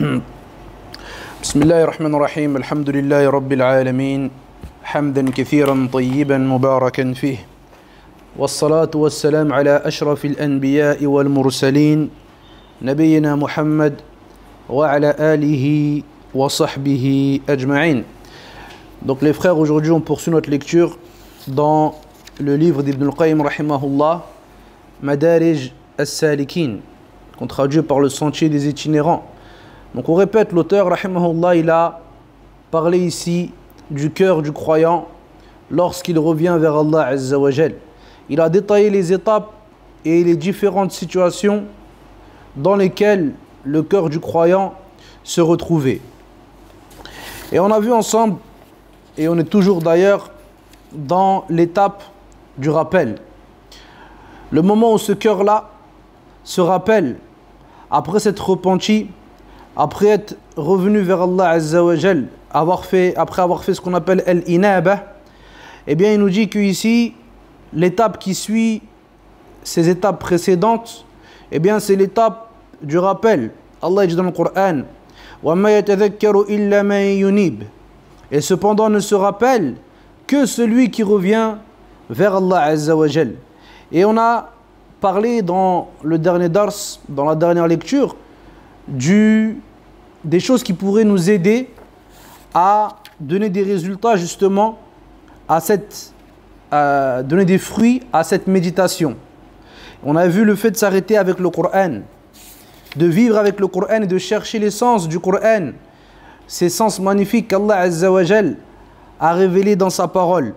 بسم الله الرحمن الرحيم الحمد لله رب العالمين حمدا كثيرا طيبا مباركا فيه والصلاة والسلام على أشرف الأنبياء والمرسلين نبينا محمد وعلى آله وصحبه أجمعين. Donc les frères, aujourd'hui on poursuit notre lecture dans le livre d'Ibn al-Qayyim rahimahullah, Madarij as-Salikin, qu'on traduit par le sentier des itinérants. Donc on répète, l'auteur rahimahullah, il a parlé ici du cœur du croyant lorsqu'il revient vers Allah Azza wa Jal. Il a détaillé les étapes et les différentes situations dans lesquelles le cœur du croyant se retrouvait. Et on a vu ensemble, et on est toujours d'ailleurs dans l'étape du rappel. Le moment où ce cœur-là se rappelle, après s'être repenti, après être revenu vers Allah Azza wa Jal, après avoir fait ce qu'on appelle al-inaba, eh bien il nous dit qu'ici, l'étape qui suit ces étapes précédentes, eh bien c'est l'étape du rappel. Allah dit dans le Coran, وَمَا يَتَذَكَّرُ إِلَّا مَن يُنِيبُ. Et cependant ne se rappelle que celui qui revient vers Allah Azza wa Jal. Et on a parlé dans le dernier dars, dans la dernière lecture, des choses qui pourraient nous aider à donner des résultats justement à donner des fruits à cette méditation. On a vu le fait de s'arrêter avec le Coran, de vivre avec le Coran et de chercher les sens du Coran, ces sens magnifiques qu'Allah Azza wa Jal a révélés dans sa parole.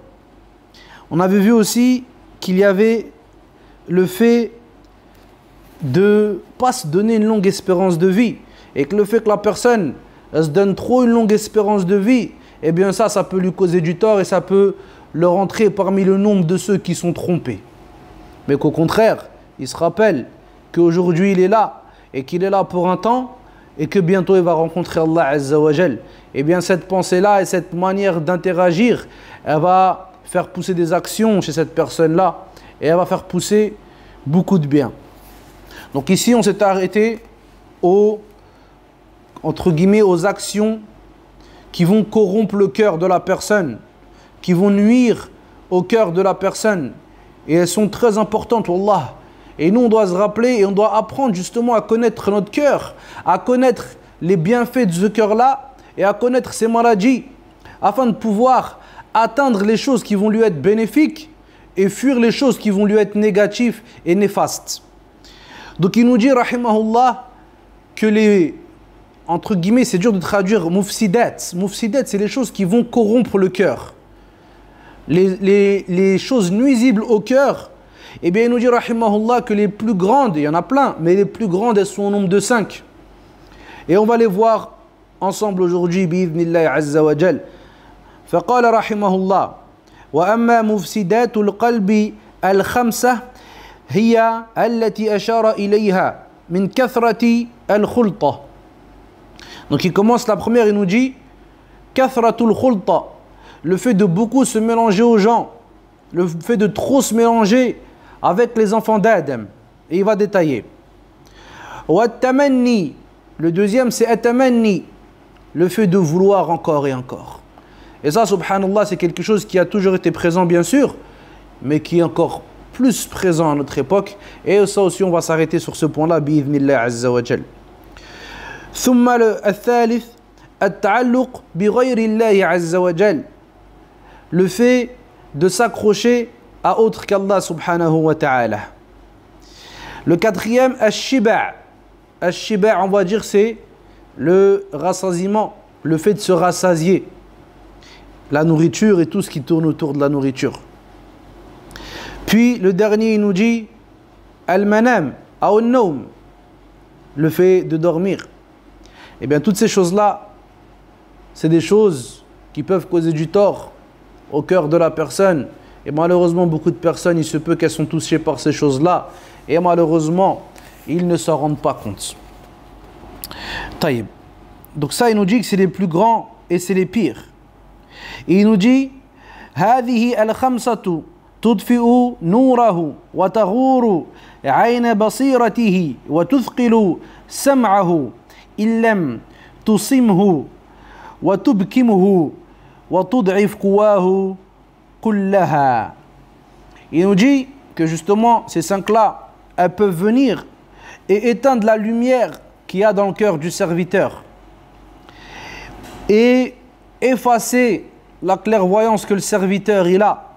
On avait vu aussi qu'il y avait le fait de ne pas se donner une longue espérance de vie, et que le fait que la personne se donne trop une longue espérance de vie, eh bien ça peut lui causer du tort et ça peut le rentrer parmi le nombre de ceux qui sont trompés. Mais qu'au contraire, il se rappelle qu'aujourd'hui il est là et qu'il est là pour un temps et que bientôt il va rencontrer Allah Azza wa Jal. Eh bien cette pensée-là et cette manière d'interagir, elle va faire pousser des actions chez cette personne-là et elle va faire pousser beaucoup de bien. Donc ici on s'est arrêté entre guillemets aux actions qui vont corrompre le cœur de la personne, qui vont nuire au cœur de la personne. Et elles sont très importantes, wallah. Et nous, on doit se rappeler et on doit apprendre justement à connaître notre cœur, à connaître les bienfaits de ce cœur-là et à connaître ses maladies, afin de pouvoir atteindre les choses qui vont lui être bénéfiques et fuir les choses qui vont lui être négatives et néfastes. Donc il nous dit, rahimahullah, que entre guillemets, c'est dur de traduire mufsidat. Mufsidat, c'est les choses qui vont corrompre le cœur. Les choses nuisibles au cœur, eh bien il nous dit, rahimahullah, que les plus grandes, il y en a plein, mais les plus grandes, elles sont au nombre de 5. Et on va les voir ensemble aujourd'hui, bi'idhnillahi azza wa jal. فقال رحمه الله وأما مفسدات القلب الخمسة هي التي أشار إليها من كثرة الخلطة. Donc il commence la première, il nous dit kathratul khulta, le fait de beaucoup se mélanger aux gens, le fait de trop se mélanger avec les enfants d'Adam. Et il va détailler. Wa tamanni, le deuxième c'est atamanni, le fait de vouloir encore et encore. Et ça, subhanallah, c'est quelque chose qui a toujours été présent bien sûr, mais qui est encore plus présent à notre époque. Et ça aussi, on va s'arrêter sur ce point-là, bi'idhnillah azza wa jal. ثم الثالث التعلق بغير الله عز وجل, le fait de s'accrocher à autre qu'Allah subhanahu wa ta'ala. Le quatrième, al-shiba'. Al-shiba', on va dire, c'est le rassasiement, le fait de se rassasier, la nourriture et tout ce qui tourne autour de la nourriture. Puis le dernier, il nous dit al-manam aw an-nawm, le fait de dormir. Eh bien toutes ces choses-là, c'est des choses qui peuvent causer du tort au cœur de la personne. Et malheureusement, beaucoup de personnes, il se peut qu'elles sont touchées par ces choses-là. Et malheureusement, ils ne s'en rendent pas compte. Taïb. Donc ça, il nous dit que c'est les plus grands et c'est les pires. Et il nous dit هذه الخمسة تطفئ نوره وتغور عين بصيرته وتثقل سمعه illam tusimhu wa tubkimhu wa tud'if quwahu kullaha. Il nous dit que justement ces 5-là, elles peuvent venir et éteindre la lumière qu'il y a dans le cœur du serviteur et effacer la clairvoyance que le serviteur il a.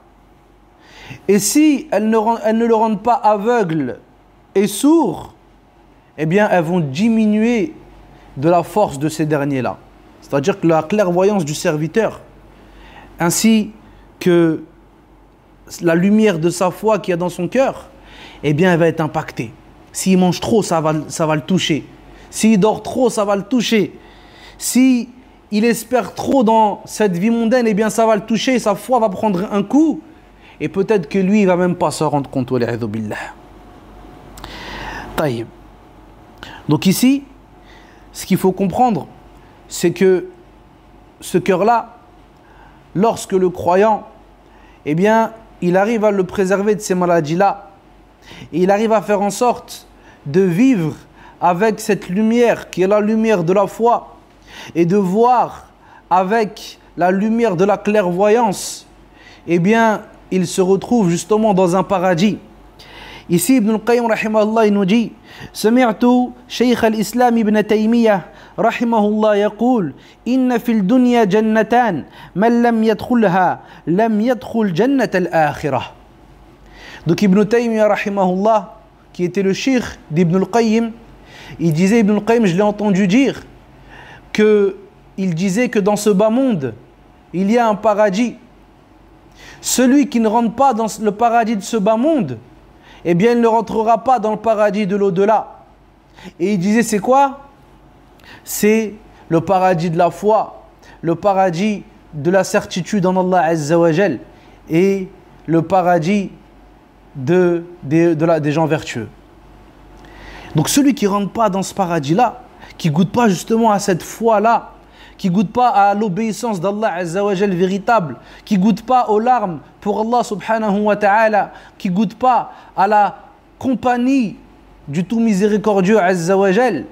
Et si elles ne le rendent pas aveugle et sourd, eh bien elles vont diminuer de la force de ces derniers-là. C'est-à-dire que la clairvoyance du serviteur, ainsi que la lumière de sa foi qu'il y a dans son cœur, eh bien elle va être impactée. S'il mange trop, ça va le toucher. S'il dort trop, ça va le toucher. Si il espère trop dans cette vie mondaine, eh bien ça va le toucher, sa foi va prendre un coup. Et peut-être que lui, il ne va même pas se rendre compte. Taïb. Donc ici, ce qu'il faut comprendre, c'est que ce cœur-là, lorsque le croyant, eh bien, il arrive à le préserver de ces maladies-là, et il arrive à faire en sorte de vivre avec cette lumière qui est la lumière de la foi, et de voir avec la lumière de la clairvoyance, eh bien, il se retrouve justement dans un paradis. Ici, Ibn al-Qayyim, rahimahullah, il nous dit سمعت شيخ الإسلام ابن تيمية رحمه الله يقول إن في الدنيا جنتان من لم يدخلها لم يدخل جنة الآخرة. Donc Ibn Taymiyyah, rahimahullah, qui était le cheikh d'Ibn al-Qayyim, il disait, Ibn al-Qayyim, je l'ai entendu dire, il disait que dans ce bas monde, il y a un paradis. Celui qui ne rentre pas dans le paradis de ce bas monde, eh bien il ne rentrera pas dans le paradis de l'au-delà. Et il disait, c'est quoi? C'est le paradis de la foi, le paradis de la certitude en Allah Azza wa Jal, et le paradis des gens vertueux. Donc celui qui ne rentre pas dans ce paradis-là, qui ne goûte pas justement à cette foi-là, qui ne goûte pas à l'obéissance d'Allah Azza wa Jal véritable, qui ne goûte pas aux larmes pour Allah subhanahu wa ta'ala, qui ne goûte pas à la compagnie du tout miséricordieux Azza wa Jal,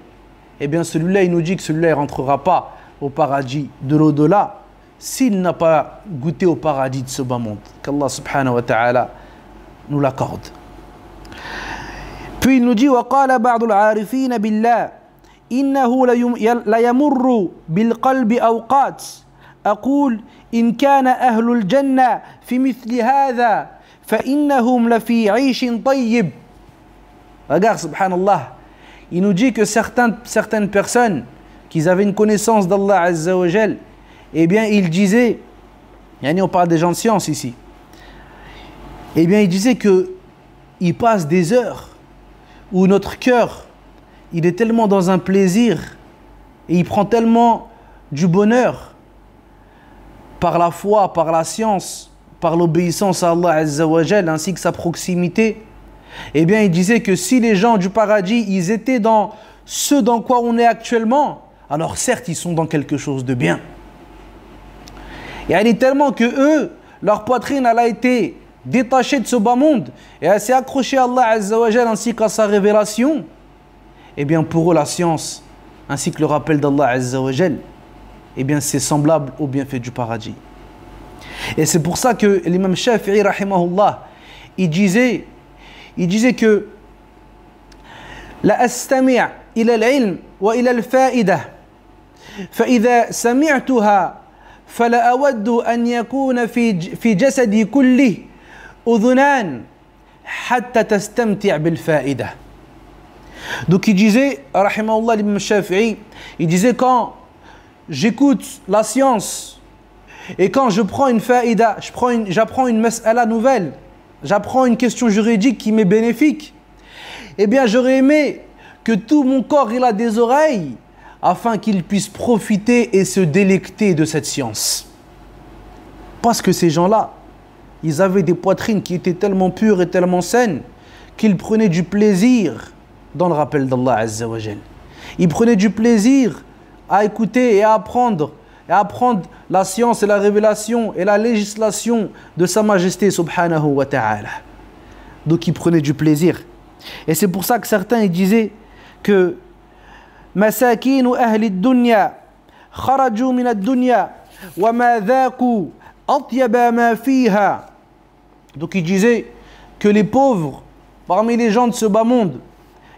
eh bien celui-là, il nous dit que celui-là, il ne rentrera pas au paradis de l'au-delà s'il n'a pas goûté au paradis de ce bas monde. Qu'Allah subhanahu wa ta'ala nous l'accorde. Puis il nous dit وَقَالَ بَعْضُ الْعَارِفِينَ بِاللَّهِ إنه ليمر بالقلب أوقات أقول إن كان أهل الجنة في مثل هذا فإنهم لفي عيش طيب. Regarde, subhanallah, il nous dit que certaines personnes qui avaient une connaissance d'Allah Azza wa Jal, eh bien ils disaient, on parle des gens de science ici, eh bien ils disaient qu'ils passent des heures où notre cœur, il est tellement dans un plaisir et il prend tellement du bonheur par la foi, par la science, par l'obéissance à Allah Azza wa Jal, ainsi que sa proximité. Eh bien, il disait que si les gens du paradis, ils étaient dans ce dans quoi on est actuellement, alors certes, ils sont dans quelque chose de bien. Et elle est tellement que eux, leur poitrine, elle a été détachée de ce bas monde et elle s'est accrochée à Allah Azza wa Jal ainsi qu'à sa révélation. Eh bien pour eux la science ainsi que le rappel d'Allah Azza wa Jal, eh bien c'est semblable au bienfait du paradis. Et c'est pour ça que l'imam Shafi'i rahimahullah, il disait que la astami' ila al-ilm wa ila al-fa'ida fa idha sami'tuha fala awaddu an yakuna fi jasadi kulli udhunan hatta tastamti' bil fa'ida. Donc il disait, rahimahullah, l'imam Shafi'i, il disait quand j'écoute la science et quand je prends une faïda, j'apprends une mas'ala nouvelle, j'apprends une question juridique qui m'est bénéfique, eh bien j'aurais aimé que tout mon corps il a des oreilles afin qu'il puisse profiter et se délecter de cette science. Parce que ces gens-là, ils avaient des poitrines qui étaient tellement pures et tellement saines qu'ils prenaient du plaisir dans le rappel d'Allah Azza wa Jal. Ils prenaient du plaisir à écouter et à apprendre la science et la révélation et la législation de Sa Majesté subhanahu wa ta'ala. Donc ils prenaient du plaisir. Et c'est pour ça que certains ils disaient que مساكين أهل الدنيا خرجوا من الدنيا وما ذاقوا أطيب ما فيها. Donc il disait que les pauvres parmi les gens de ce bas monde,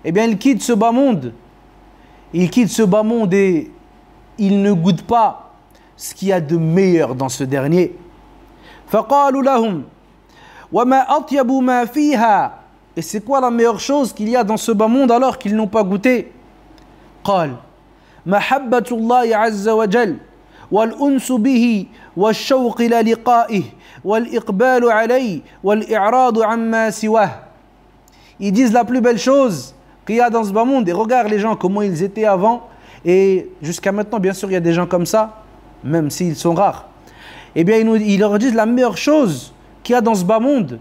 eh bien ils quittent ce bas monde, et ils ne goûtent pas ce qu'il y a de meilleur dans ce dernier. فقالوا لهم وما أطيب ما فيها. Et c'est quoi la meilleure chose qu'il y a dans ce bas monde alors qu'ils n'ont pas goûté? قال محبة الله عز وجل والأنس به والشوق إلى لقائه والإقبال عليه والإعراض عما سواه. Ils disent la plus belle chose qu'il y a dans ce bas monde. Et regarde les gens, comment ils étaient avant. Et jusqu'à maintenant, bien sûr, il y a des gens comme ça, même s'ils sont rares. Eh bien, ils leur disent la meilleure chose qu'il y a dans ce bas monde.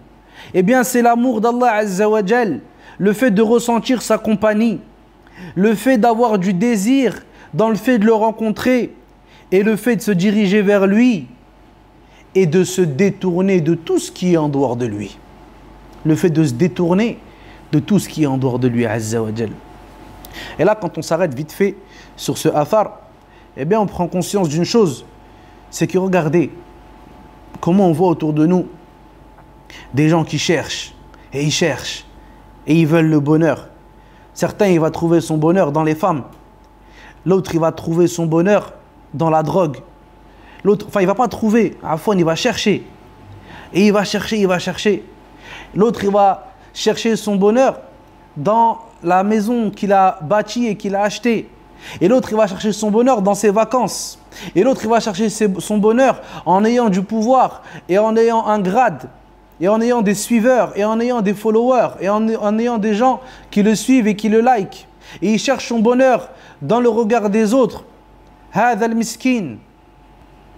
Eh bien, c'est l'amour d'Allah Azza wa Jal, le fait de ressentir sa compagnie, le fait d'avoir du désir dans le fait de le rencontrer, et le fait de se diriger vers lui, et de se détourner de tout ce qui est en dehors de lui. Le fait de se détourner de tout ce qui est en dehors de lui, Azza wa Jal. Et là, quand on s'arrête vite fait sur ce athar, eh bien, on prend conscience d'une chose, c'est que regardez, comment on voit autour de nous des gens qui cherchent, et ils veulent le bonheur. Certains, il va trouver son bonheur dans les femmes. L'autre, il va trouver son bonheur dans la drogue. L'autre, enfin, il ne va pas trouver, à la fois, il va chercher. Et il va chercher. L'autre, il va chercher son bonheur dans la maison qu'il a bâtie et qu'il a achetée. Et l'autre, il va chercher son bonheur dans ses vacances. Et l'autre, il va chercher son bonheur en ayant du pouvoir et en ayant un grade, et en ayant des suiveurs, et en ayant des followers, et en ayant des gens qui le suivent et qui le like. Et il cherche son bonheur dans le regard des autres. Hadha al-miskin.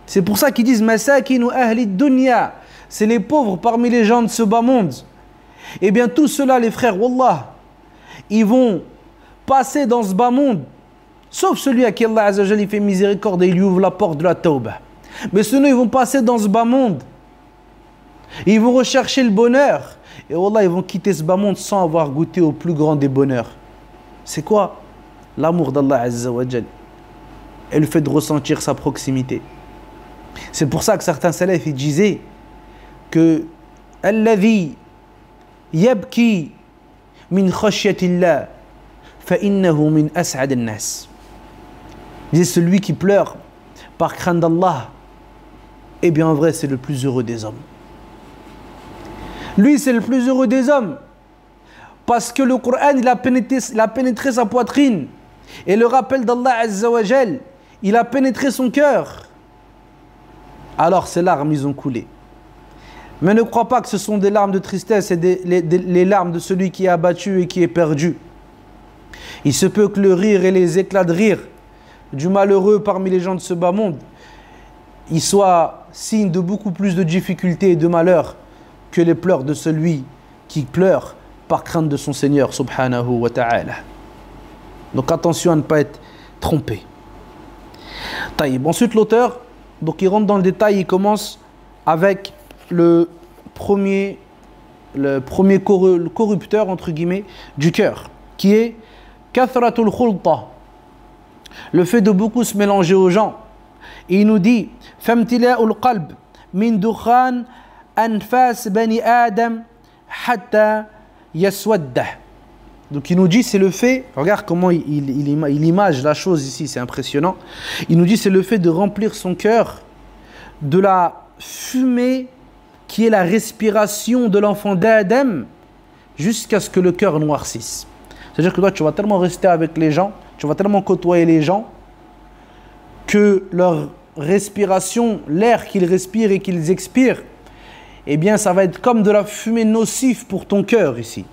C'est pour ça qu'ils disent Masakinu ahli dunya. C'est les pauvres parmi les gens de ce bas monde. Eh bien, tous ceux-là, les frères, wallah, ils vont passer dans ce bas monde, sauf celui à qui Allah Azza wa Jalla fait miséricorde et il lui ouvre la porte de la tauba. Mais sinon, ils vont passer dans ce bas monde. Ils vont rechercher le bonheur. Et wallah, ils vont quitter ce bas monde sans avoir goûté au plus grand des bonheurs. C'est quoi? L'amour d'Allah Azza wa Jalla et le fait de ressentir sa proximité. C'est pour ça que certains salafs ils disaient que Alladhi yabki min khashyatillah fa innahu min as'ad an-nas. Il dit celui qui pleure par crainte d'Allah, eh bien en vrai c'est le plus heureux des hommes. Lui c'est le plus heureux des hommes parce que le Coran il a pénétré sa poitrine et le rappel d'Allah Azza wa Jal il a pénétré son cœur. Alors ces larmes ils ont coulé. Mais ne crois pas que ce sont des larmes de tristesse et les larmes de celui qui est abattu et qui est perdu. Il se peut que le rire et les éclats de rire du malheureux parmi les gens de ce bas monde, ils soient signe de beaucoup plus de difficultés et de malheur que les pleurs de celui qui pleure par crainte de son Seigneur subhanahu wa ta'ala. Donc attention à ne pas être trompé. Taïb. Ensuite l'auteur, donc il rentre dans le détail, il commence avec le premier corrupteur entre guillemets du cœur, qui est kathratul khulta, le fait de beaucoup se mélanger aux gens. Et il nous dit famtila'ul qalb min dukhan anfas bani adam hatta yaswadda. Donc il nous dit c'est le fait, regarde comment il image la chose ici, c'est impressionnant. Il nous dit c'est le fait de remplir son cœur de la fumée qui est la respiration de l'enfant d'Adam jusqu'à ce que le cœur noircisse. C'est-à-dire que toi tu vas tellement rester avec les gens, tu vas tellement côtoyer les gens que leur respiration, l'air qu'ils respirent et qu'ils expirent, eh bien ça va être comme de la fumée nocive pour ton cœur ici.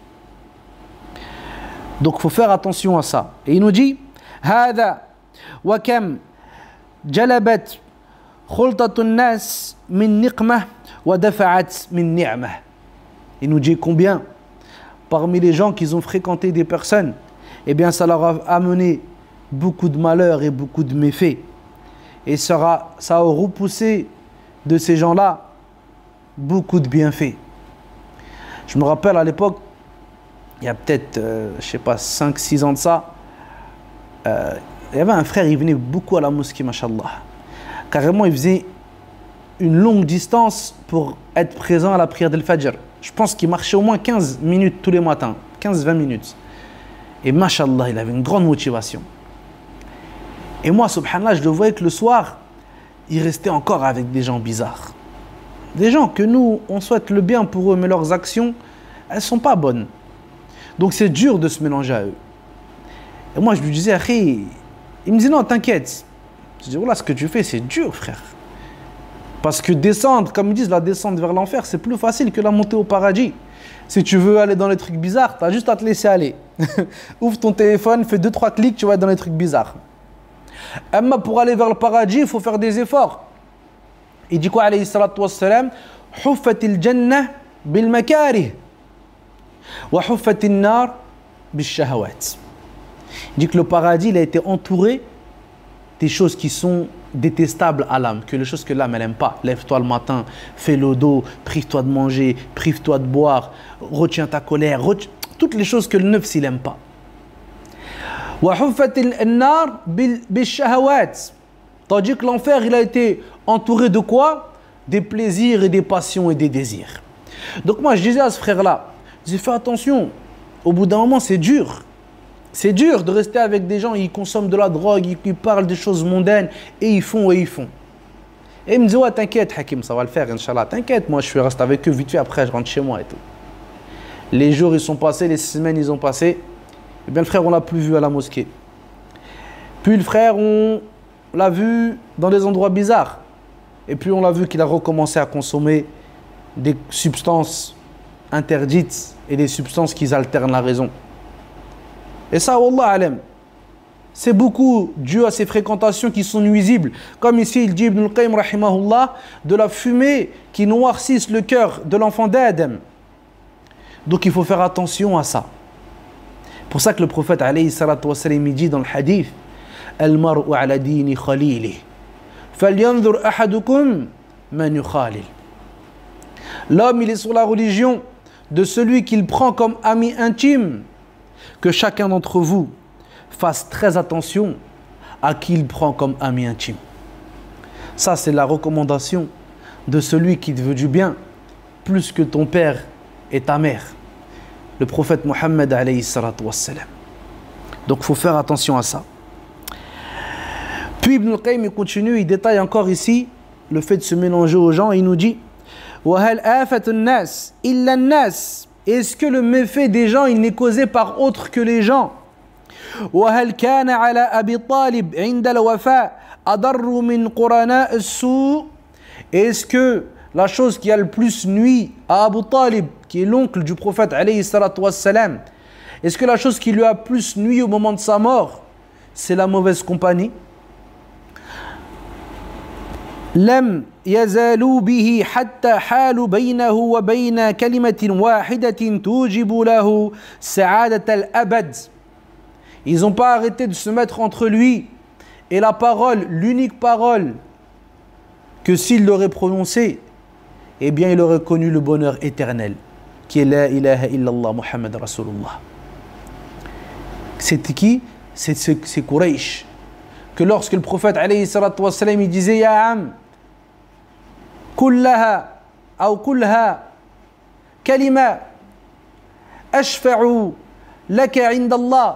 Donc il faut faire attention à ça. Et il nous dit Hada wa kam jalabat khultatun nas min niqmah wa dafa'at min ni'mah. Il nous dit combien parmi les gens qui ont fréquenté des personnes, eh bien ça leur a amené beaucoup de malheurs et beaucoup de méfaits. Et ça a repoussé de ces gens-là beaucoup de bienfaits. Je me rappelle à l'époque, il y a peut-être, je sais pas, 5-6 ans de ça, il y avait un frère, il venait beaucoup à la mosquée, mashallah. Carrément, il faisait une longue distance pour être présent à la prière d'Al-Fajr. Je pense qu'il marchait au moins 15 minutes tous les matins, 15-20 minutes. Et mashallah, il avait une grande motivation. Et moi, subhanallah, je le voyais que le soir, il restait encore avec des gens bizarres. Des gens que nous, on souhaite le bien pour eux, mais leurs actions, elles ne sont pas bonnes. Donc c'est dur de se mélanger à eux. Et moi, je lui disais, Akhi, il me disait, non, t'inquiète. Je dis, voilà, ce que tu fais, c'est dur, frère. Parce que descendre, comme ils disent, la descente vers l'enfer, c'est plus facile que la montée au paradis. Si tu veux aller dans les trucs bizarres, tu as juste à te laisser aller. Ouvre ton téléphone, fais 2-3 clics, tu vas être dans les trucs bizarres. Mais pour aller vers le paradis, il faut faire des efforts. Il dit quoi, alayhi salatu wassalam, Huffatil jannah bil makarih wa huffatil nar bil shahawat. Il dit que le paradis, il a été entouré des choses qui sont détestables à l'âme, que les choses que l'âme elle n'aime pas. Lève-toi le matin, fais le dos, prive-toi de manger, prive-toi de boire, retiens ta colère, toutes les choses que le neuf s'il n'aime pas. Tandis que l'enfer, il a été entouré de quoi? Des plaisirs et des passions et des désirs. Donc moi je disais à ce frère-là, je disais fais attention, au bout d'un moment c'est dur. C'est dur de rester avec des gens, ils consomment de la drogue, ils parlent des choses mondaines, et ils font. Et il me dit, ouais, t'inquiète, Hakim, ça va le faire, Inch'Allah. T'inquiète, moi, je suis resté avec eux vite fait, après, je rentre chez moi et tout. Les jours, ils sont passés, les semaines, ils ont passé. Et bien, le frère, on l'a plus vu à la mosquée. Puis, le frère, on l'a vu dans des endroits bizarres. Et puis, on l'a vu qu'il a recommencé à consommer des substances interdites et des substances qui alternent la raison. Et ça, wallah alam, c'est beaucoup dû à ces fréquentations qui sont nuisibles. Comme ici, il dit Ibn al-Qayyim, rahimahullah, de la fumée qui noircisse le cœur de l'enfant d'Adam. Donc il faut faire attention à ça. Pour ça que le prophète, alayhi salatu wa sallam, dit dans le hadith, Al-mar'u ala dini khalili, falyanzur ahadukum man yukhalil. L'homme, il est sur la religion de celui qu'il prend comme ami intime. Que chacun d'entre vous fasse très attention à qui il prend comme ami intime. Ça, c'est la recommandation de celui qui te veut du bien, plus que ton père et ta mère. Le prophète Mohammed alayhi salatu wassalam. Donc, il faut faire attention à ça. Puis Ibn al-Qayyim continue, il détaille encore ici le fait de se mélanger aux gens. Il nous dit وَهَلْ آفَةُ النَّاسِ إِلَّا النَّاسِ. Est-ce que le méfait des gens, il n'est causé par autre que les gens? وَهَلْ كَانَ عَلَى أَبِي طَالِبٍ عِنْدَ الْوَفَاءِ أَضَرُّ مِنْ قُرَنَاءِ السُّوءِ. Est-ce que la chose qui a le plus nui à Abu Talib, qui est l'oncle du prophète alayhi salatu wassalam, est-ce que la chose qui lui a plus nui au moment de sa mort, c'est la mauvaise compagnie? لم يزالوا به حتى حالوا بينه وبين كلمة واحدة توجب له سعادة الأبد. Ils n'ont pas arrêté de se mettre entre lui et la parole, l'unique parole que s'il l'aurait prononcée, eh bien il aurait connu le bonheur éternel, qui est la ilaha illallah Muhammad Rasulullah. C'était qui? C'est Quraysh. Que lorsque le prophète alayhi salatu wassalam, il disait Ya am, كلها أو كلها كلمة أشفع لك عند الله.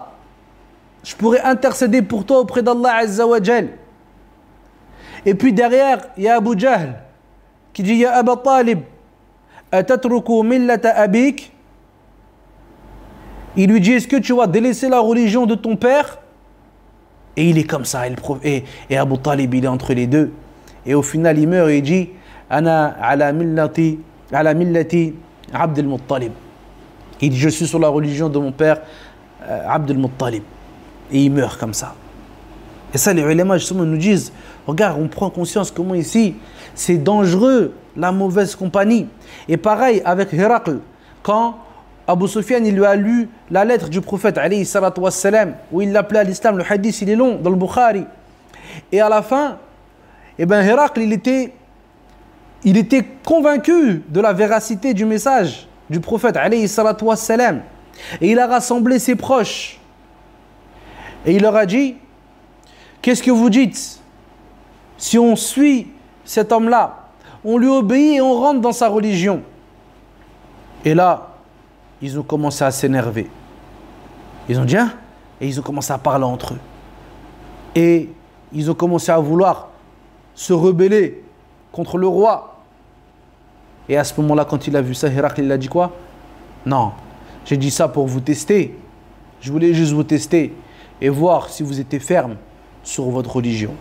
Je pourrais intercéder pour toi auprès d'Allah Azza wa Jal. Et puis derrière, il y a Abu Jahl qui dit Ya Aba Talib, atatruku millata abik. Il lui dit est-ce que tu vas délaisser la religion de ton père? Et il est comme ça. Et Abu Talib, il est entre les deux. Et au final, il meurt et il dit Ana ala millati Abd al-Muttalib. Il dit je suis sur la religion de mon père Abd al-Muttalib. Et il meurt comme ça. Et ça, les ulama justement nous disent regarde, on prend conscience comment ici c'est dangereux la mauvaise compagnie. Et pareil avec Héracl, quand Abu Sufyan il lui a lu la lettre du prophète alayhi salatu wassalam, où il l'appelait à l'islam, le hadith il est long dans le Bukhari. Et à la fin, eh ben Héracl il était convaincu de la véracité du message du prophète alayhi salatu wassalam. Et il a rassemblé ses proches. Et il leur a dit, qu'est-ce que vous dites si on suit cet homme-là, on lui obéit et on rentre dans sa religion? Et là, ils ont commencé à s'énerver. Ils ont dit, hein? Et ils ont commencé à parler entre eux. Et ils ont commencé à vouloir se rebeller contre le roi. Et à ce moment-là, quand il a vu ça, Héracle, il a dit quoi? Non, j'ai dit ça pour vous tester. Je voulais juste vous tester et voir si vous étiez ferme sur votre religion.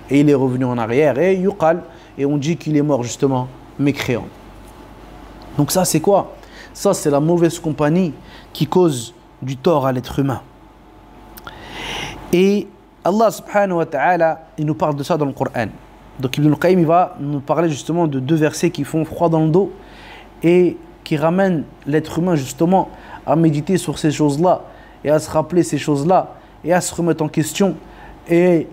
Et il est revenu en arrière et yuqal, et on dit qu'il est mort justement mécréant. Donc ça c'est quoi? Ça c'est la mauvaise compagnie qui cause du tort à l'être humain. Et Allah subhanahu wa ta'ala, il nous parle de ça dans le Coran. Donc Ibn al-Qayyim, il va nous parler justement de deux versets qui font froid dans le dos et qui ramènent l'être humain justement à méditer sur ces choses-là et à se rappeler ces choses-là et à se remettre en question. Et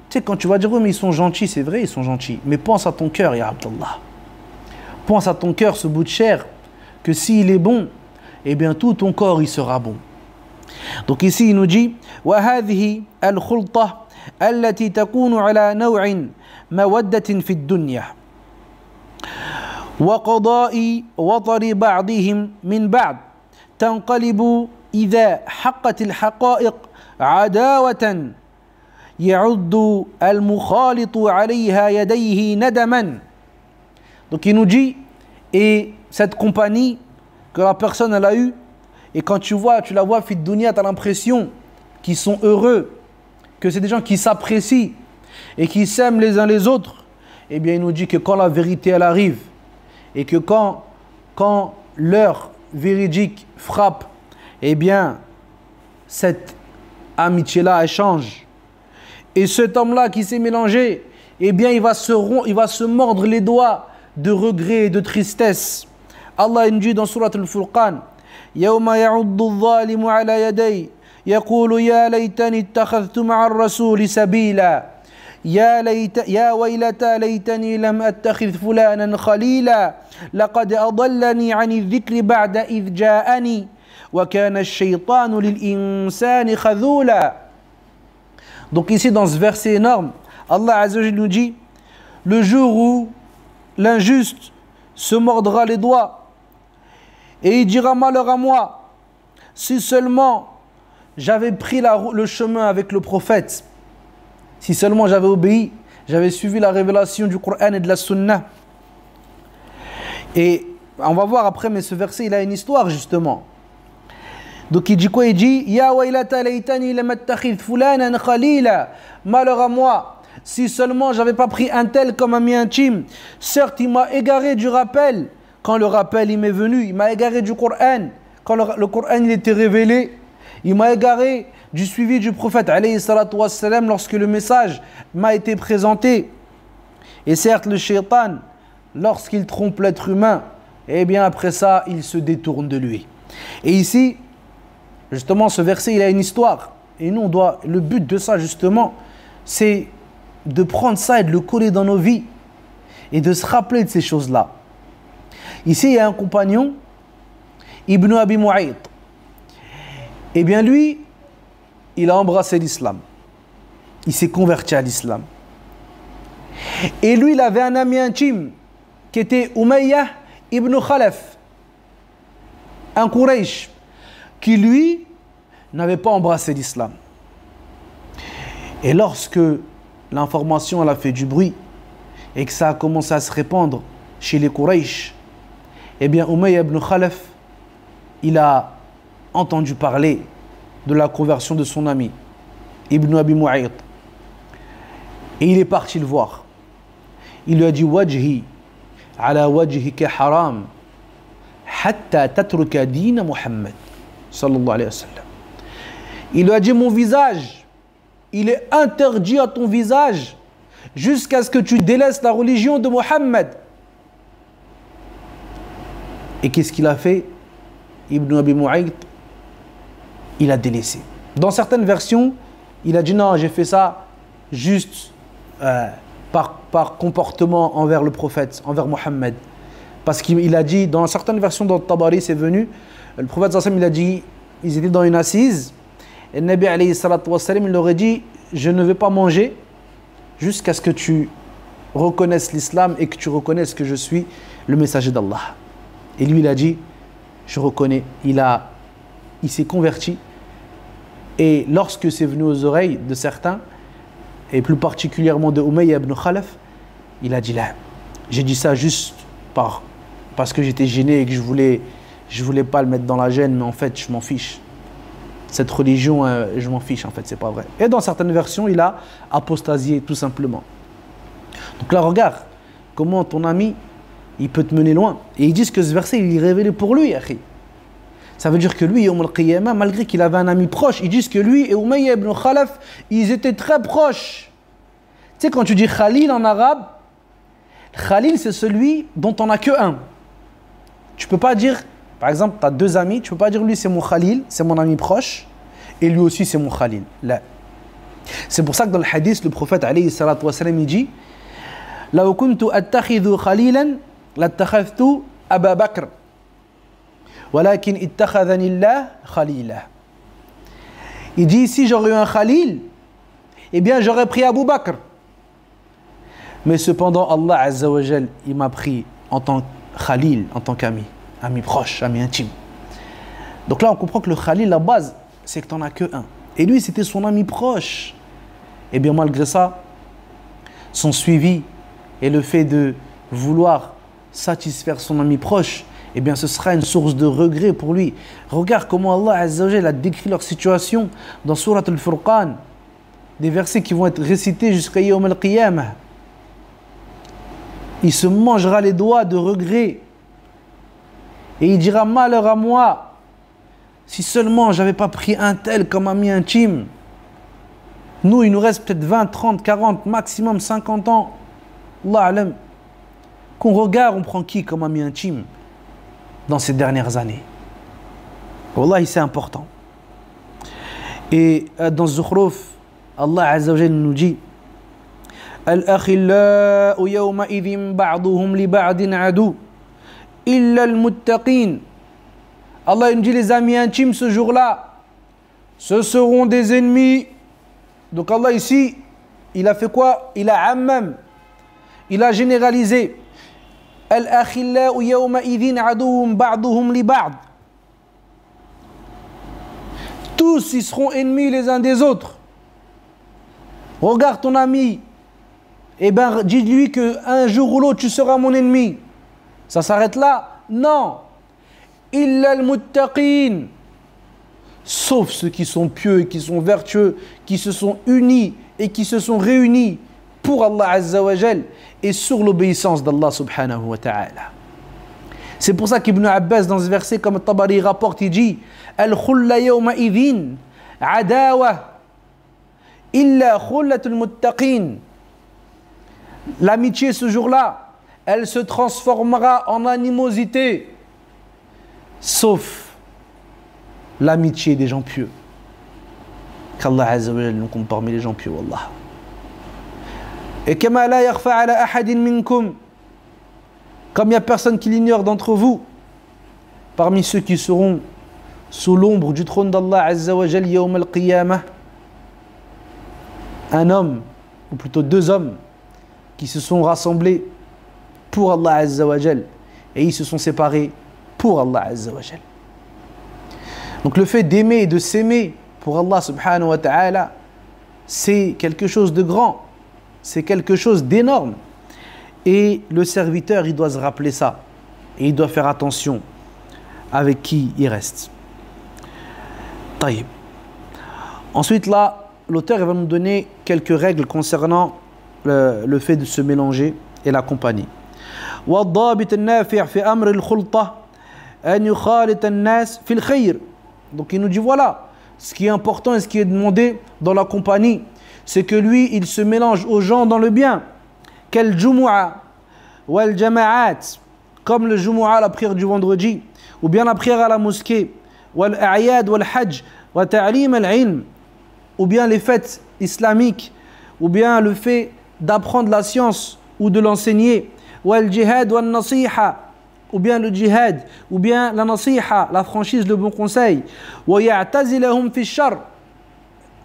tu sais, quand tu vas dire, oui, mais ils sont gentils, c'est vrai, ils sont gentils, mais pense à ton cœur, ya Abdallah. Pense à ton cœur, ce bout de chair, que s'il est bon, eh bien tout ton corps, il sera bon. Donc ici, il nous dit, وَهَذِهِ الْخُلْطَةِ الَّتِي تَكُونُ عَلَى نَوْعٍ مَوَدَّةٍ فِي الدُّنْيَا وَقَضَاءِ وَطَرِ بَعْضِهِمْ مِنْ بَعْضٍ تَنْقَلِبُ إِذَا حَقَّتِ الْحَقَائِقِ عَدَاوَةً يَعُدُّ الْمُخَالِطُ عَلَيْهَا يَدَيْهِ نَدَمًا. Donc il nous dit, et cette compagnie que la personne elle a eue, et quand tu la vois fit dunya, tu as l'impression qu'ils sont heureux, que c'est des gens qui s'apprécient et qui s'aiment les uns les autres. Eh bien il nous dit que quand la vérité elle arrive et que quand l'heure véridique frappe, eh bien cette amitié-là elle change. Et cet homme-là qui s'est mélangé, eh bien il va se mordre les doigts de regret et de tristesse. Allah nous dit dans Surat Al-Furqan, يوم يعض الظالم على يديه يقول يا ليتني اتخذت مع الرسول سبيلا يا ويلتى ليتني لم أتخذ فلانا خليلا لقد أضلني عن الذكر بعد إذ جاءني وكان الشيطان للإنسان خذولا. Donc ici dans ce verset énorme, Allah Azza wa Jalla nous dit, le jour où l'injuste se mordra les doigts et il dira malheur à moi, si seulement j'avais pris le chemin avec le prophète, si seulement j'avais obéi, j'avais suivi la révélation du Coran et de la Sunna. Et on va voir après, mais ce verset il a une histoire justement. Donc il dit quoi? Il dit Ya waylata laytani lam attakhidh fulanan khalila. Malheur à moi, si seulement j'avais pas pris un tel comme ami intime. Certes, il m'a égaré du rappel. Quand le rappel il m'est venu, il m'a égaré du Coran. Quand le Coran il était révélé, il m'a égaré du suivi du prophète alayhi salatu wassalam lorsque le message m'a été présenté. Et certes, le shaitan, lorsqu'il trompe l'être humain, eh bien après ça, il se détourne de lui. Et ici, justement, ce verset, il a une histoire. Et nous, le but de ça, justement, c'est de prendre ça et de le coller dans nos vies et de se rappeler de ces choses-là. Ici, il y a un compagnon, Ibn Abi Mu'ayt. Eh bien, lui, il a embrassé l'islam. Il s'est converti à l'islam. Et lui, il avait un ami intime qui était Umayyah ibn Khalaf, un Quraysh, qui lui n'avait pas embrassé l'islam. Et lorsque l'information elle a fait du bruit et que ça a commencé à se répandre chez les Quraysh, eh bien Umayya ibn Khalaf, il a entendu parler de la conversion de son ami Ibn Abi Mu'ayt. Et il est parti le voir. Il lui a dit Wajhi ala wajhika haram hatta tatruka dina Muhammad sallallahu alayhi wa sallam. Il lui a dit mon visage, il est interdit à ton visage jusqu'à ce que tu délaisses la religion de Muhammad. Et qu'est-ce qu'il a fait? Ibn Abi Mu'ayt, il a délaissé. Dans certaines versions, il a dit non, j'ai fait ça juste par comportement envers le prophète, envers Muhammad. Parce qu'il a dit, dans certaines versions dans le Tabari, c'est venu, le prophète sallam, il a dit, ils étaient dans une assise, Et le Nabi alayhi salatu wassalam, il leur a dit, je ne vais pas manger jusqu'à ce que tu reconnaisses l'islam et que tu reconnaisses que je suis le messager d'Allah. Et lui, il a dit, je reconnais. Il s'est converti. Et lorsque c'est venu aux oreilles de certains, et plus particulièrement de Umayya ibn Khalaf, il a dit là, j'ai dit ça juste parce que j'étais gêné et que je voulais pas le mettre dans la gêne, mais en fait, je m'en fiche. Cette religion, je m'en fiche, en fait, c'est pas vrai. Et dans certaines versions, il a apostasié, tout simplement. Donc là, regarde comment ton ami, il peut te mener loin. Et ils disent que ce verset, il est révélé pour lui, akhi. Ça veut dire que lui, Yawm al-Qiyamah, malgré qu'il avait un ami proche, ils disent que lui et Umayya ibn Khalaf, ils étaient très proches. Tu sais, quand tu dis Khalil en arabe, Khalil, c'est celui dont on n'a que un. Tu peux pas dire, par exemple, tu as deux amis, tu peux pas dire lui c'est mon Khalil, c'est mon ami proche, et lui aussi c'est mon Khalil. Là. C'est pour ça que dans le hadith, le prophète alayhi salatu wa sallam, il dit لو كنت أتخذ خليلا لاتخذت أبا بكر ولكن اتخذني الله خليلا. Il dit si j'aurais eu un Khalil, eh bien j'aurais pris Abu Bakr. Mais cependant Allah Azza wa Jal, il m'a pris en tant que Khalil, en tant qu'ami, ami proche, ami intime. Donc là on comprend que le Khalil, la base, c'est que tu n'en as que un. Et lui c'était son ami proche. Et bien malgré ça, son suivi et le fait de vouloir satisfaire son ami proche, eh bien ce sera une source de regret pour lui. Regarde comment Allah Azza wa Jal a décrit leur situation dans Surat Al-Furqan, des versets qui vont être récités jusqu'à Yawm al-Qiyamah. Il se mangera les doigts de regret et il dira malheur à moi si seulement j'avais pas pris un tel comme ami intime. Nous il nous reste peut-être 20, 30, 40, maximum 50 ans. Allah alam, qu'on regarde, on prend qui comme ami intime dans ces dernières années. Wallahi, c'est important. Et dans Zukhruf, Allah Azza wa Jalla nous dit Al-akhillau yawma idhin ba'duhum li ba'din adu illa al-muttaqin. Allah nous dit les amis intimes ce jour-là, ce seront des ennemis. Donc Allah ici, il a fait quoi? Il a ammam. Il a généralisé. Al-akhillau yawma idhin aduhum ba'duhum li ba'd. Tous ils seront ennemis les uns des autres. Regarde ton ami. Eh bien, dis-lui qu'un jour ou l'autre, tu seras mon ennemi. Ça s'arrête là? Non. Illa al-muttaqin. Sauf ceux qui sont pieux et qui sont vertueux, qui se sont unis et qui se sont réunis pour Allah Azza wa Jal et sur l'obéissance d'Allah subhanahu wa ta'ala. C'est pour ça qu'Ibn Abbas dans ce verset, comme Tabari rapporte, il dit Al-khulla yawma idhin adawa illa khullatul muttaqin. L'amitié ce jour-là, elle se transformera en animosité, sauf l'amitié des gens pieux. Qu'Allah Azza wa Jal nous compte parmi les gens pieux, wallah. Et kama la yakhfa ala ahadin minkum, comme il n'y a personne qui l'ignore d'entre vous, parmi ceux qui seront sous l'ombre du trône d'Allah Azza wa Jal yawm al-Qiyamah, un homme, ou plutôt deux hommes, qui se sont rassemblés pour Allah Azza wa Jal et ils se sont séparés pour Allah Azza wa Jal. Donc le fait d'aimer et de s'aimer pour Allah subhanahu wa ta'ala, c'est quelque chose de grand, c'est quelque chose d'énorme. Et le serviteur, il doit se rappeler ça. Et il doit faire attention avec qui il reste. Taïb. Ensuite là, l'auteur va nous donner quelques règles concernant le fait de se mélanger et la compagnie. والضابط النافع في أمر الخلطة أن يخالط الناس في الخير. Donc il nous dit voilà, ce qui est important et ce qui est demandé dans la compagnie, c'est que lui, il se mélange aux gens dans le bien. Quel jumu'a wal jama'at, comme le jumu'a, la prière du vendredi, ou bien la prière à la mosquée, wal a'yad wal hajj wa ta'lim al ilm, ou bien les fêtes islamiques, ou bien le fait d'apprendre la science ou de l'enseigner, wal jihad wal nasiha, ou bien le djihad, ou bien la nasiha, la franchise, le bon conseil, wa ya'tazilahum fi shar,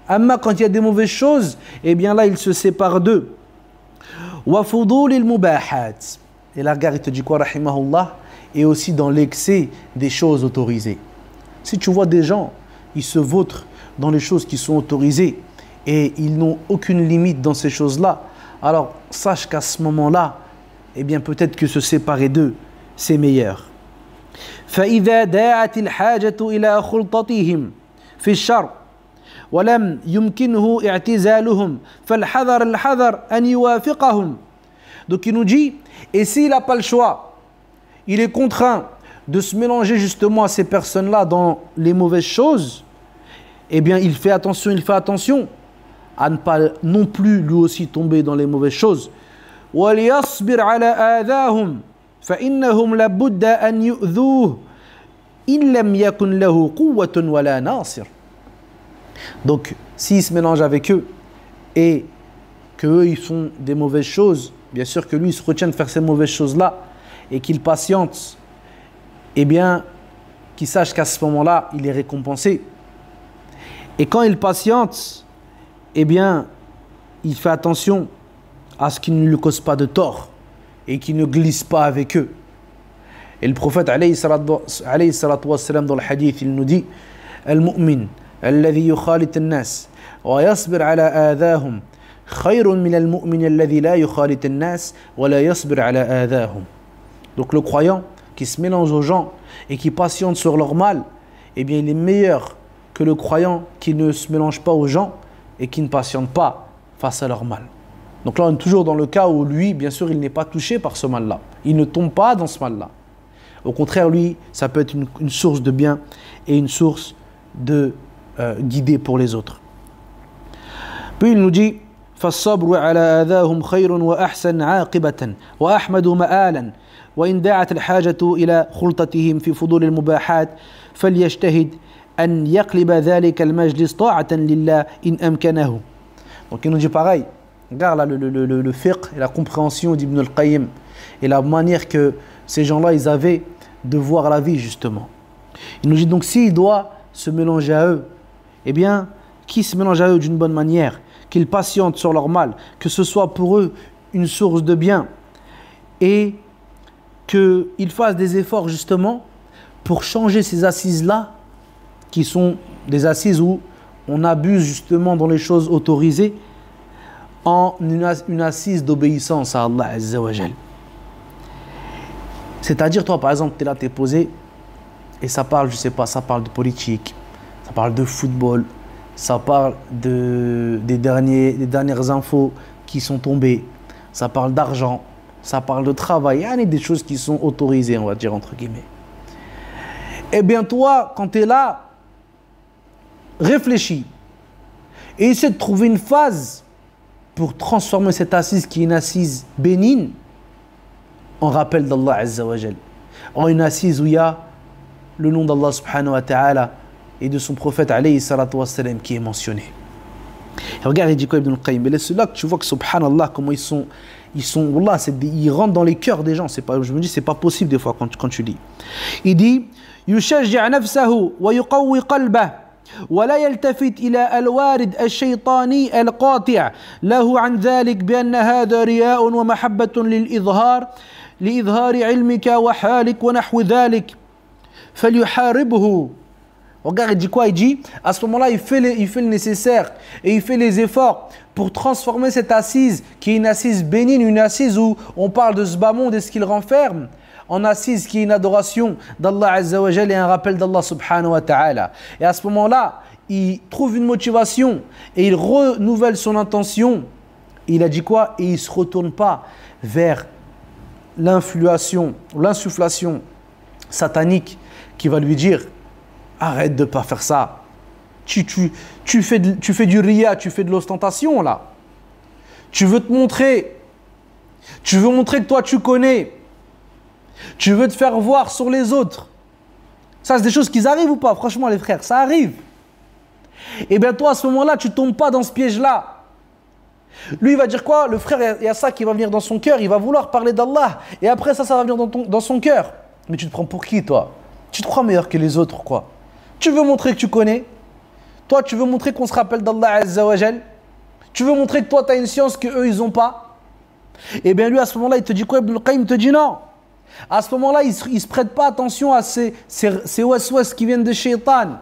Amma quand il y a des mauvaises choses, eh bien là, il se sépare d'eux. Wa fudulil mubahat. Et là, regarde, il te dit quoi, rahimahullah? Et aussi dans l'excès des choses autorisées. Si tu vois des gens, ils se vautrent dans les choses qui sont autorisées et ils n'ont aucune limite dans ces choses-là, alors sache qu'à ce moment-là, eh bien peut-être que se séparer d'eux, c'est meilleur. فإذا داعت الحاجة إلى خلطتهم في الشر ولم يمكنه اعتزالهم فالحذر الحذر أن يوافقهم. Donc il nous dit, et s'il n'a pas le choix, il est contraint de se mélanger justement à ces personnes-là dans les mauvaises choses, eh bien il fait attention à ne pas non plus lui aussi tomber dans les mauvaises choses. وَلْيَصْبِرْ عَلَى آذَاهُمْ فَإِنَّهُمْ لَبُدَّ أَنْ يُؤْذُوهُ إِنْ لَمْ يَكُنْ لَهُ قُوَّةٌ وَلَا نَاصِرٌ. Donc s'il se mélange avec eux et qu'eux ils font des mauvaises choses, bien sûr que lui il se retient de faire ces mauvaises choses-là et qu'il patiente, eh bien qu'il sache qu'à ce moment-là il est récompensé. Et quand il patiente, eh bien il fait attention à ce qu'il ne lui cause pas de tort et qu'il ne glisse pas avec eux. Et le prophète alayhi salatu wassalam dans le hadith, il nous dit Al-mu'min alladhi yukhalit an-nas wa yasbir ala adahum khayrun min al-mu'min alladhi la yukhalit an-nas wa la yasbir ala adahum. Donc le croyant qui se mélange aux gens et qui patiente sur leur mal, eh bien il est meilleur que le croyant qui ne se mélange pas aux gens et qui ne patiente pas face à leur mal. Donc là on est toujours dans le cas où lui, bien sûr, il n'est pas touché par ce mal-là. Il ne tombe pas dans ce mal-là. Au contraire, lui, ça peut être une source de bien et une source de guider pour les autres. Puis il nous dit فَالصَّبْرُ عَلَى آذَاهُمْ خَيْرٌ وَأَحْسَنْ عَاقِبَةً وَأَحْمَدُ مَآلًا وَإِنْ دَعَتْ الْحَاجَةُ إِلَى خُلْطَتِهِمْ فِي فُضُولِ الْمُبَاحَاتِ فَلْيَجْتَهِدْ أَنْ يَقْلِبَ ذَلِكَ الْمَجْلِسَ طَاعَةً لِلَّهِ إِنْ أَمْكَنَهُ. Donc il nous dit pareil. Regarde là le fiqh et la compréhension d'Ibn al-Qayyim et la manière que ces gens-là ils avaient de voir la vie justement. Il nous dit donc s'il doit se mélanger à eux, eh bien qu'il se mélange à eux d'une bonne manière, qu'il patiente sur leur mal, que ce soit pour eux une source de bien et qu'ils fassent des efforts justement pour changer ces assises-là qui sont des assises où on abuse justement dans les choses autorisées en une assise d'obéissance à Allah Azza wa Jal. C'est-à-dire, toi, par exemple, tu es là, tu es posé, et ça parle, je sais pas, ça parle de politique, ça parle de football, ça parle des dernières infos qui sont tombées, ça parle d'argent, ça parle de travail, il y a des choses qui sont autorisées, on va dire, entre guillemets. Eh bien, toi, quand tu es là, réfléchis, et essaie de trouver une phase pour transformer cette assise qui est une assise bénigne en rappel d'Allah Azza wa Jal, en une assise où il y a le nom d'Allah subhanahu wa ta'ala et de son prophète alayhi salatu wa salam qui est mentionné. Et regarde, il dit quoi Ibn al-Qayyim? Mais c'est là que tu vois que subhanallah, comment wallah, ils rentrent dans les cœurs des gens. Je me dis, c'est pas possible des fois quand tu lis. Il dit يشجع نفسه ويقوي قلبه ولا يلتفت إلى الوارد الشيطاني القاطع له عن ذلك بأن هذا رياء ومحبة لإظهار علمك وحالك ونحو ذلك فليحاربه. Regarde, il dit quoi? Il dit, à ce moment-là, il fait le nécessaire et il fait les efforts pour transformer cette assise qui est une assise bénigne, une assise où on parle de ce bas monde et ce qu'il renferme, en assise qui est une adoration d'Allah Azza wa Jal et un rappel d'Allah subhanahu wa ta'ala. Et à ce moment-là, il trouve une motivation et il renouvelle son intention. Il a dit quoi? Et il ne se retourne pas vers l'insufflation satanique qui va lui dire arrête de ne pas faire ça. Tu fais du riya, tu fais de l'ostentation là. Tu veux te montrer. Tu veux montrer que toi tu connais. Tu veux te faire voir sur les autres. Ça, c'est des choses qui arrivent ou pas? Franchement, les frères, ça arrive. Et bien toi, à ce moment-là, tu ne tombes pas dans ce piège-là. Lui, il va dire quoi? Le frère, il y a ça qui va venir dans son cœur. Il va vouloir parler d'Allah. Et après ça va venir dans son cœur. Mais tu te prends pour qui, toi? Tu te crois meilleur que les autres, quoi? Tu veux montrer que tu connais? Toi, tu veux montrer qu'on se rappelle d'Allah Azza wa Jal? Tu veux montrer que toi, tu as une science qu'eux, ils n'ont pas? Eh bien, lui, à ce moment-là, il te dit quoi? Ibn al-Qayyim te dit non. À ce moment-là, il ne se prête pas attention à ces waswas qui viennent de Shaitan.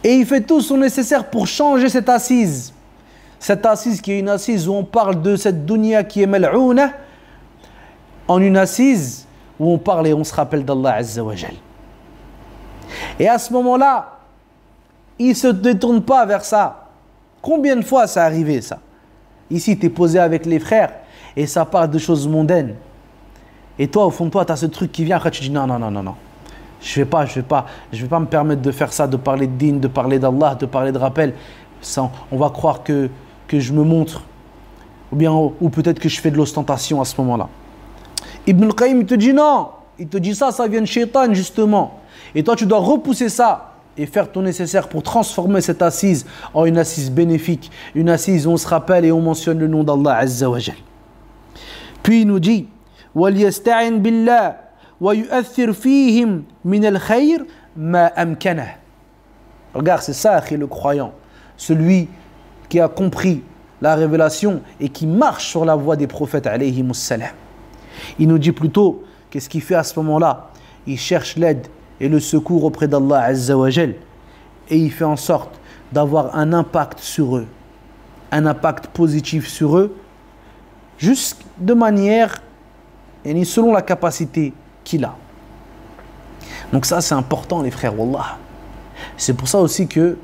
Et il fait tout son nécessaire pour changer cette assise. Cette assise qui est une assise où on parle de cette dunya qui est mal'ouna, en une assise où on parle et on se rappelle d'Allah Azza wa Jal. Et à ce moment-là, il ne se détourne pas vers ça. Combien de fois ça arrivé ça? Ici, tu es posé avec les frères et ça parle de choses mondaines. Et toi, au fond de toi, tu as ce truc qui vient, après tu dis non, non, non, non, non. Je vais pas me permettre de faire ça, de parler de din, de parler d'Allah, de parler de rappel. Ça, on va croire que je me montre. Ou peut-être que je fais de l'ostentation à ce moment-là. Ibn al-Qayyim, il te dit non. Il te dit ça vient de Shaitan, justement. Et toi, tu dois repousser ça et faire ton nécessaire pour transformer cette assise en une assise bénéfique. Une assise où on se rappelle et on mentionne le nom d'Allah Azza wa Jal. Puis il nous dit وَلْيَسْتَعِنْ بِاللَّهِ وَيُؤَثِّرْ فِيهِمْ مِنَ الْخَيْرِ مَا أَمْكَنَهُ. Regarde, c'est ça, le croyant. Celui qui a compris la révélation et qui marche sur la voie des prophètes alayhimus salam. Il nous dit plutôt, qu'est-ce qu'il fait à ce moment-là? Il cherche l'aide et le secours auprès d'Allah Azza wa Jal. Et il fait en sorte d'avoir un impact sur eux. Un impact positif sur eux. Juste de manière, et selon la capacité qu'il a. Donc ça c'est important les frères, wallah. C'est pour ça aussi que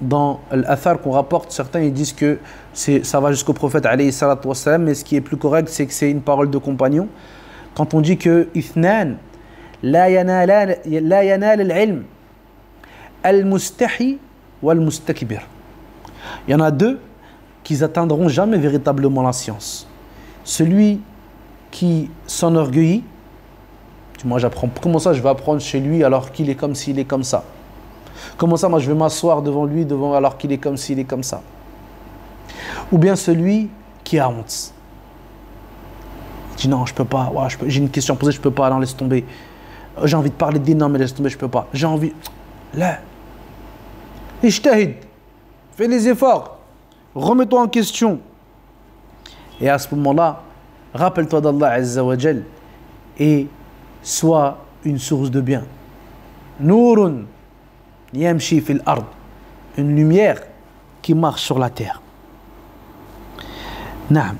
dans l'Athar qu'on rapporte, certains ils disent que ça va jusqu'au prophète alayhi salatu wassalam, mais ce qui est plus correct c'est que c'est une parole de compagnon. Quand on dit que ithnan la yanal al-ilm al-mustahi wal-mustakbir. Il y en a deux qui n'atteindront jamais véritablement la science. Celui qui s'enorgueillit, moi j'apprends, comment ça je vais apprendre chez lui alors qu'il est comme s'il est comme ça? Comment ça moi je vais m'asseoir devant lui alors qu'il est comme s'il est comme ça? Ou bien celui qui a honte. Il dit non je peux pas, ouais, j'ai une question à poser, je peux pas, non laisse tomber. J'ai envie de parler de non mais laisse tomber, je peux pas. J'ai envie, là, ijtahid, fais les efforts, remets-toi en question. Et à ce moment-là, rappelle-toi d'Allah Azza wa Jal et sois une source de bien. Nourun yamshi fil ard, une lumière qui marche sur la terre. Naam.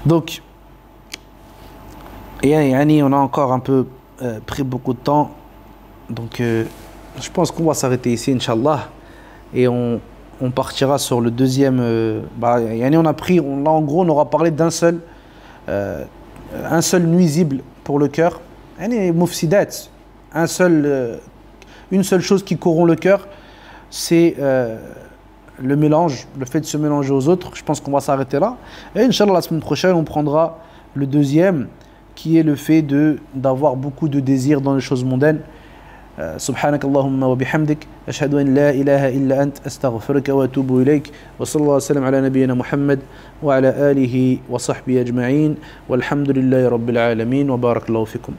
Donc, on a encore un peu pris beaucoup de temps. Donc, je pense qu'on va s'arrêter ici, Inch'Allah. Et on partira sur le deuxième. On a pris, là en gros, on aura parlé d'un seul nuisible pour le cœur. Mufsidat. Une seule chose qui corrompt le cœur, c'est le mélange, le fait de se mélanger aux autres. Je pense qu'on va s'arrêter là. Et Inch'Allah, la semaine prochaine, on prendra le deuxième, qui est le fait d'avoir beaucoup de désirs dans les choses mondaines. سبحانك اللهم وبحمدك أشهد أن لا إله إلا أنت أستغفرك وأتوب إليك وصلى الله وسلم على نبينا محمد وعلى آله وصحبه أجمعين والحمد لله رب العالمين وبارك الله فيكم.